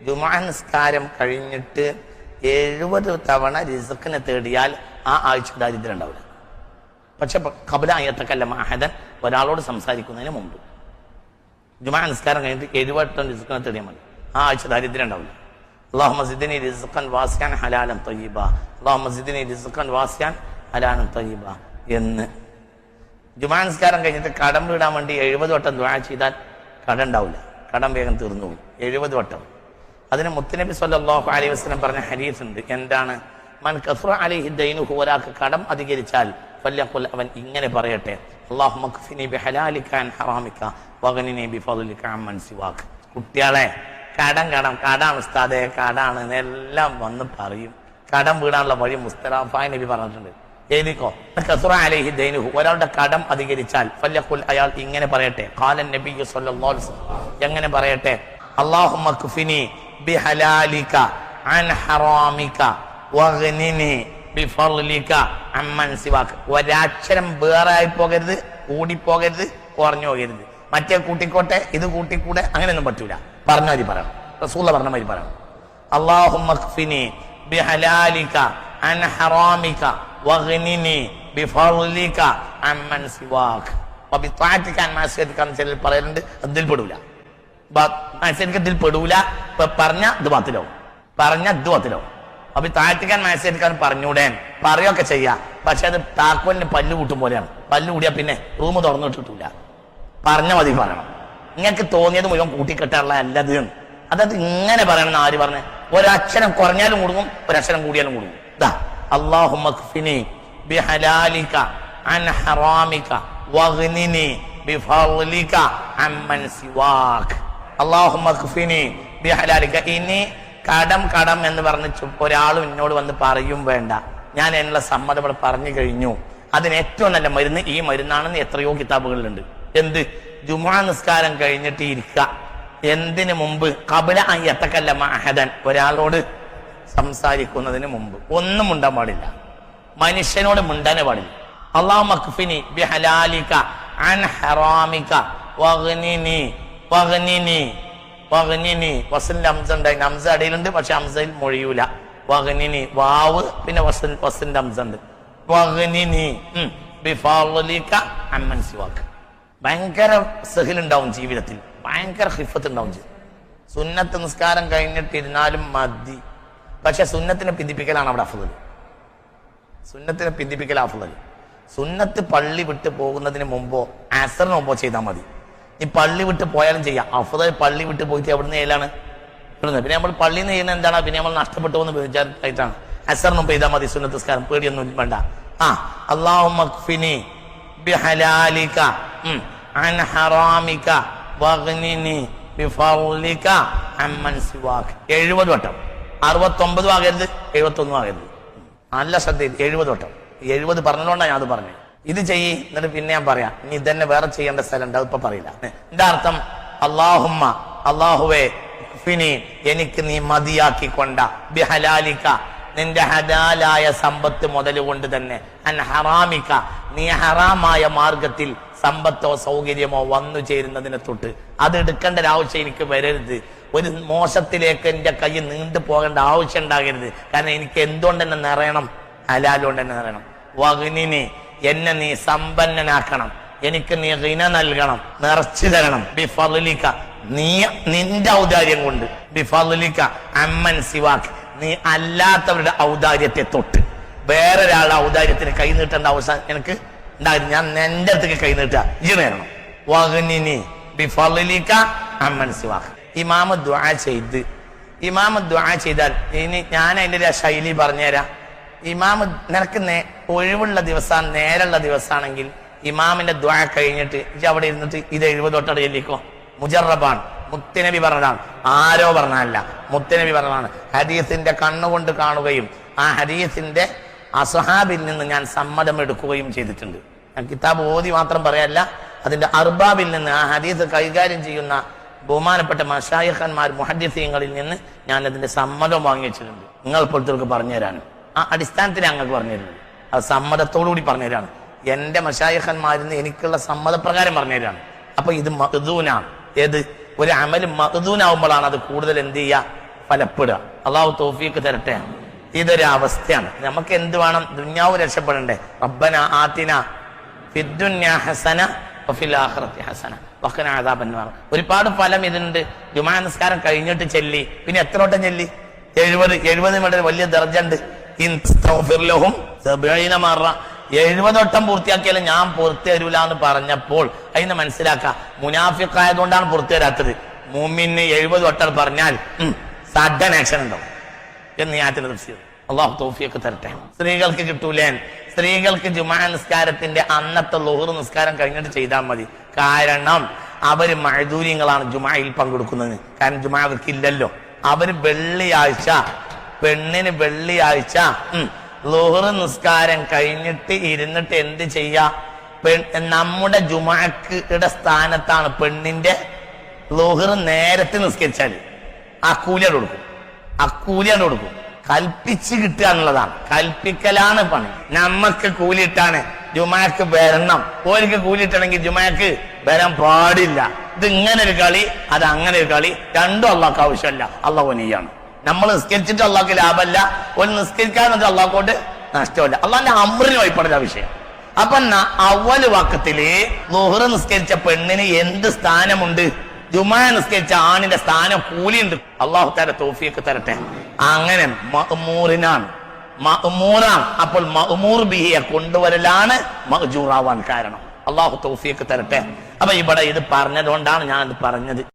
ജുമുഅ നിസ്കാരം കഴിഞ്ഞിട്ട് 70 തവണ റിസ്ഖിനെ തേടിയാൽ ആ ആഴ്ച ദാരിദ്ര്യം ഉണ്ടാവില്ല. പക്ഷെ ഖബ്ല അയ്യത്തക്കല്ല അഹദൻ, ഒരാളോട് സംസാരിക്കുന്നതിന് മുമ്പ് ജുമുഅ നിസ്കാരം കഴിഞ്ഞിട്ട് 70 വട്ടം റിസ്ഖിനെ തേടിയാൽ മതി, ആ ആഴ്ച ദാരിദ്ര്യം ഉണ്ടാവില്ല. അല്ലാഹുമ്മ സിദ്നി റിസ്ഖൻ വാസിഅൻ ഹലാലൻ തയ്യിബ, അല്ലാഹുമ്മ സിദ്നി റിസ്ഖൻ വാസിഅൻ ഹലാലൻ തയ്യിബ എന്ന് ജുമുഅ നിസ്കാരം കഴിഞ്ഞിട്ട് കടം വീടാൻ വേണ്ടി 70 വട്ടം ദുആ ചെയ്താൽ കടം ഉണ്ടാവില്ല, കടം വേഗം തീർന്നു പോകും. 70 വട്ടം. അതിന് മുത്തുനബി സല്ലല്ലാഹു അലൈഹി വസല്ലം പറഞ്ഞ ഹദീസ് ഉണ്ട്. എന്താണ്? മൻ കസ്റ അലൈഹി ദൈനുഹു, ഒരാൾക്ക് കടം അധികരിച്ചാൽ ഫല്യഖുൽ, അവൻ ഇങ്ങനെ പറയട്ടെ, അല്ലാഹുമ്മ ക്ഫിനി ബിഹലാലിക അൻ ഹറാമിക വഗ്നിനി ബിഫദ്ലിക അമ്മൻ സിവാക. കുട്ടികളെ കടാണ് ഉസ്താദേ, കടാണ് എല്ലാം വന്ന് പറയും. കടം വീടാനുള്ള വഴി മുസ്തഫായ നബി പറഞ്ഞിട്ടുണ്ട്. എഴുതിക്കോ, കസ്റ അലൈഹി ദൈനുഹു, ഒരാളുടെ കടം അധികരിച്ചാൽ ഫല്യഖുൽ, അയാൾ ഇങ്ങനെ പറയട്ടെ, ഖാലൻ നബിയ്യു സല്ലല്ലാഹു അലൈഹി വസല്ലം, എങ്ങനെ പറയട്ടെ, അല്ലാഹുമ്മ ക്ഫിനി ബിഹലാലിക അൻ ഹറാമിക വഗ്നിനി ബിഫദ്ലിക അമ്മൻ സിവാക. ഒരക്ഷരം വേറായി പോകരുത്, കൂടിപ്പോകരുത്, കുറഞ്ഞു പോകരുത്. മറ്റേ കൂട്ടിക്കോട്ടെ, ഇത് കൂട്ടിക്കൂടെ, അങ്ങനെയൊന്നും പറ്റൂല. പറഞ്ഞ മതി പറയണം, റസൂല പറഞ്ഞ മതി പറയണം. അല്ലാഹുമ്മ ക്ഫിനി ബിഹലാലിക അൻ ഹറാമിക വഗ്നിനി ബിഫദ്ലിക അമ്മൻ സിവാക വബിത്വാഅതിക അൻ മഅസിയതിക. ചിലർ പറയുന്നുണ്ട് അതിൽ പെടൂല, മത്സരിക്കത്തിൽ പെടൂല. പറഞ്ഞ ഇത് ബാത്തിലാവും, പറഞ്ഞ ഇത് ബാത്തിലാവും. അപ്പൊ താഴ്ത്തിക്കാൻ മത്സരിക്കാൻ പറഞ്ഞൂടെ, പറയൊക്കെ ചെയ്യാം. പക്ഷെ അത് താക്കോലിന് പല്ല് കൂട്ടും പോലെയാണ്. പല്ല് കൂടിയാ പിന്നെ റൂം തുറന്നിട്ടിട്ടില്ല. പറഞ്ഞ മതി പറയണം. നിങ്ങൾക്ക് തോന്നിയത് മുഴുവൻ കൂട്ടിക്കെട്ടാനുള്ള അല്ലത്. അതത് ഇങ്ങനെ പറയണമെന്ന് ആര് പറഞ്ഞ്? ഒരക്ഷരം കുറഞ്ഞാലും കൊടുക്കും, ഒരക്ഷരം കൂടിയാലും കൊടുക്കും. ദാ അല്ലാഹുമ്മ ക്ഫിനി ബിഹലാലിക അൻ ഹറാമിക വഗ്നിനി ബിഫദ്ലിക അമ്മൻ സിവാക. അല്ലാഹുമ്മ ക്ഫിനി ബിഹലാലിക. ഇനി കടം എന്ന് പറഞ്ഞ് ഒരാളും എന്നോട് വന്ന് പറയും വേണ്ട. ഞാൻ എന്നുള്ള സമ്മതം ഇവിടെ പറഞ്ഞു കഴിഞ്ഞു. അതിന് ഏറ്റവും നല്ല മരുന്ന് ഈ മരുന്നാണെന്ന് എത്രയോ കിതാബുകളിലുണ്ട്. എന്ത്? ജുമുഅ നിസ്കാരം കഴിഞ്ഞിട്ട് ഇരിക്കുക. എന്തിനു മുമ്പ്? ഖബ്ല അൻ യതകല്ലമ അഹദൻ, ഒരാളോട് സംസാരിക്കുന്നതിന് മുമ്പ് ഒന്നും മുണ്ടാൻ പാടില്ല. മനുഷ്യനോട് മുണ്ടാനേ പാടില്ല. അല്ലാഹുമ്മ ക്ഫിനി ബിഹലാലിക അൻ ഹറാമിക വഗ്നിനി വസലിന്റെ അംസ ഉണ്ടായി. അംസ അടിയിലുണ്ട്, പക്ഷെ അംസയിൽ മൊഴിയൂല. വഗ്നിനി, വാവ് പിന്നെ വസലിന്റെ അംസ ഉണ്ട്. വഗ്നിനി ബിഫദ്ലിക അമ്മൻ സിവാക. ഭയങ്കര സഹിലുണ്ടാവും ജീവിതത്തിൽ, ഭയങ്കര ഹിഫത്ത് ഉണ്ടാവും. സുന്നത്ത് നിസ്കാരം കഴിഞ്ഞിട്ട് ഇരുന്നാലും മതി. പക്ഷെ സുന്നത്തിനെ പിന്തിപ്പിക്കലാണ് അവിടെ അഫ്ളൽ. സുന്നത്തിനെ പിന്തിപ്പിക്കൽ അഫ്ളൽ. സുന്നത്ത് പള്ളി വിട്ട് പോകുന്നതിന് മുമ്പോ അസറിന് മുമ്പോ ചെയ്താൽ മതി. ഈ പള്ളി വിട്ട് പോയാലും ചെയ്യാം. അഫ്ളൽ പള്ളി വിട്ട് പോയിട്ട് എവിടുന്ന് ചെയ്യലാണ്? പിന്നെ നമ്മൾ പള്ളിയിൽ നിന്ന് ചെയ്യുന്ന എന്താണ്? പിന്നെ നമ്മൾ നഷ്ടപ്പെട്ടു എന്ന് വിചാരിച്ചായിട്ടാണ്. അസറിന് മുമ്പ് ചെയ്താൽ മതി സുന്നത്ത് നിസ്കാരം, പേടിയൊന്നും വേണ്ട. അല്ലാഹുമ്മ ക്ഫിനി ബിഹലാലിക അൻ ഹറാമിക വഗ്നിനി ബിഫദ്ലിക അമ്മൻ സിവാക. 70 വട്ടം. 69 ആകരുത്, 71 ആകരുത്. നല്ല ശ്രദ്ധയിൽ 70 വട്ടം. 70 പറഞ്ഞതുകൊണ്ടാണ് ഞാൻ അത് പറഞ്ഞത്. ഇത് ചെയ്യ്, എന്നിട്ട് പിന്നെ ഞാൻ പറയാം. ഇനി ഇതന്നെ വേറെ ചെയ്യേണ്ട സ്ഥലം ഉണ്ട്, അതിപ്പോ പറയില്ല. എന്റെ അർത്ഥം, അല്ലാഹുമ്മ, അല്ലാഹുവേ, ക്ഫിനി, എനിക്ക് നീ മതിയാക്കിക്കൊണ്ട, ബിഹലാലിക, നിന്റെ ഹലാലായ സമ്പത്ത് മുതൽ കൊണ്ട് തന്നെ, അൻ ഹറാമിക, നീ ഹറാമായ മാർഗത്തിൽ സമ്പത്തോ സൗകര്യമോ വന്നു ചേരുന്നതിനെ തൊട്ട് അത് എടുക്കേണ്ട ഒരാവശ്യം എനിക്ക് വരരുത്. ഒരു മോശത്തിലേക്ക് എന്റെ കൈ നീണ്ടു പോകേണ്ട ആവശ്യം ഉണ്ടാകരുത്. കാരണം എനിക്ക് എന്തുകൊണ്ട് തന്നെ നിറയണം? ഹലാലുകൊണ്ട് തന്നെ നിറയണം. വഗ്നിനി, എന്നെ നീ സമ്പന്നനാക്കണം, എനിക്ക് നീ ഗിന നൽകണം, നിറച്ചു തരണം. ബിഫദ്ലിക, നീ നിന്റെ ഔദാര്യം കൊണ്ട്. ബിഫദ്ലിക അമ്മൻ സിവാക, നീ അല്ലാത്തവരുടെ ഔദാര്യത്തെ തൊട്ട് വേറൊരാളുടെ ഔദാര്യത്തിന് കൈ നീട്ടേണ്ട അവസ്ഥ എനിക്ക് ഉണ്ടായിരുന്നു. ഞാൻ എന്റെ അടുത്തേക്ക് കൈ നീട്ടുക, ഈ നേരണം. വഗ്നിനി ബിഫദ്ലിക അമ്മൻ സിവാക. ഇമാമ് ദുആ ചെയ്താൽ ഇനി ഞാൻ അതിന്റെ ഒരു ശൈലി പറഞ്ഞുതരാം. ഇമാമ് നിനക്ക് ഒഴിവുള്ള ദിവസം, നേരമുള്ള ദിവസമാണെങ്കിൽ ഇമാമിന്റെ ദുആ കഴിഞ്ഞിട്ട് അവിടെ ഇരുന്നിട്ട് ഇത് 70 വട്ടം ചൊല്ലിക്കോ. മുജറബാണ്, മുത്തുനബി പറഞ്ഞതാണ്, ആരോ പറഞ്ഞതല്ല, മുത്തുനബി പറഞ്ഞതാണ്. ഹദീസിന്റെ കണ്ണുകൊണ്ട് കാണുകയും ആ ഹദീസിന്റെ അസ്ഹാബിൽ നിന്ന് ഞാൻ സമ്മതം എടുക്കുകയും ചെയ്തിട്ടുണ്ട്. ഞാൻ കിതാബ് ഓതി മാത്രം പറയല്ല, അതിന്റെ അർബാബിൽ നിന്ന്, ആ ഹദീസ് കൈകാര്യം ചെയ്യുന്ന ബഹുമാനപ്പെട്ട മശായിഖന്മാർ, മുഹദ്ദിസീങ്ങളിൽ നിന്ന് ഞാൻ അതിന്റെ സമ്മതം വാങ്ങി വെച്ചിട്ടുണ്ട്. നിങ്ങൾ ഇപ്പോഴത്തേക്ക് പറഞ്ഞു തരാനും ആ അടിസ്ഥാനത്തിൽ ഞങ്ങൾക്ക് പറഞ്ഞു തരുന്നത്, അത് സമ്മതത്തോടുകൂടി പറഞ്ഞു തരാണ്. എന്റെ മശായിഖന്മാരിൽ നിന്ന് എനിക്കുള്ള സമ്മതപ്രകാരം പറഞ്ഞു തരാണ്. അപ്പൊ ഇത് മഖ്ദൂനാണ്. ഏത്? ഒരു അമല് മഖ്ദൂനാവുമ്പോഴാണ് അത് കൂടുതൽ എന്ത് ചെയ്യുക, ഫലപ്പെടുക. അള്ളാഹു തൗഫീഖ് തരട്ടെ. ഇതൊരു അവസ്ഥയാണ്. നമുക്ക് എന്ത് വേണം? ദുനിയാവ് രക്ഷപ്പെടണ്ടേ. റബ്ബന ആതിന ഫിദ്ദുന്യ ഹസന വഫിൽ ആഖിറതി ഹസന വഖിന അദാബന്നാർ. ഒരുപാട് ഫലം ഇതിനുണ്ട്. ജുമാ നിസ്കാരം കഴിഞ്ഞിട്ട് ചെല്ലി, പിന്നെ എത്ര വട്ടം ചെല്ലി? 70 മടൽ വലിയ ദർജ ഉണ്ട്. 70 വട്ടം പൂർത്തിയാക്കിയാലും ഞാൻ പുറത്തു തരൂല എന്ന് പറഞ്ഞപ്പോൾ അതിന് മനസ്സിലാക്കാം മുനാഫിഖായതുകൊണ്ടാണ് പുറത്തു തരാത്തത്. മുഅ്മിന് 70 വട്ടം പറഞ്ഞാൽ സഡൻ ആക്ഷൻ ഉണ്ടാവും എന്ന് ഞാത്തിന് തഫ്സീർ. അള്ളാഹു തൗഫീഖ് തരട്ടെ. സ്ത്രീകൾക്ക് കിട്ടൂലേ? സ്ത്രീകൾക്ക് ജുമാ നിസ്കാരത്തിന്റെ അന്നത്തെ ളുഹർ നിസ്കാരം കഴിഞ്ഞിട്ട് ചെയ്താൽ മതി. കാരണം അവര് മഅ്ദൂരിങ്ങളാണ് ജുമായിൽ പങ്കെടുക്കുന്നത്. കാരണം ജുമാ അവർക്ക് ഇല്ലല്ലോ. അവര് പെണ്ണിന് വെള്ളിയാഴ്ച ളുഹർ നിസ്കാരം കഴിഞ്ഞിട്ട് ഇരുന്നിട്ട് എന്ത് ചെയ്യാ? നമ്മുടെ ജുമായുടെ സ്ഥാനത്താണ് പെണ്ണിന്റെ ളുഹർ നേരത്തെ നിസ്കരിച്ചാല് ആ കൂലിയാണ് കൊടുക്കും. കൽപ്പിച്ച് കിട്ടുക എന്നുള്ളതാണ്. കൽപ്പിക്കലാണ് പണി. നമ്മക്ക് കൂലിയിട്ടാണ് ജുമാക്ക് വരണം. ഓർക്ക് കൂലിയിട്ടണമെങ്കിൽ ജുമാക്ക് വരാൻ പാടില്ല. ഇത് ഇങ്ങനെ ഒരു കളി, അത് അങ്ങനെ ഒരു കളി. രണ്ടും അള്ളാഹ്ക്ക് ആവശ്യമല്ല. അള്ളാഹു നീയാണ്. നമ്മൾ നിസ്കരിച്ചിട്ട് അള്ളാഹ്ക്ക് ലാഭമല്ല, ഒരു നിസ്കരിക്കാന്ന് അള്ളാഹ്ക്കോട്ട് നഷ്ടമല്ല. അള്ളാഹിന്റെ അമ്രിന് വഴിപ്പെടുന്ന വിഷയം. അപ്പൊ അവല് വക്കത്തില് ളുഹർ നിസ്കരിച്ച പെണ്ണിന് എന്ത് സ്ഥാനമുണ്ട്? ജുമാ നിസ്കരിച്ച ആണിന്റെ സ്ഥാനം കൂലിയുണ്ട്. അള്ളാഹു തആല തൗഫീഖ് തരട്ടെ. അങ്ങനെ മഅ്മൂറിനാണ്. അപ്പോൾ മഅ്മൂർ ബിഹിയെ കൊണ്ടുവരലാണ് മഅ്ജൂറാവാൻ കാരണം. അള്ളാഹു തൗഫീഖ് തരട്ടെ. അപ്പൊ ഇവിടെ ഇത് പറഞ്ഞതുകൊണ്ടാണ് ഞാൻ പറഞ്ഞത്.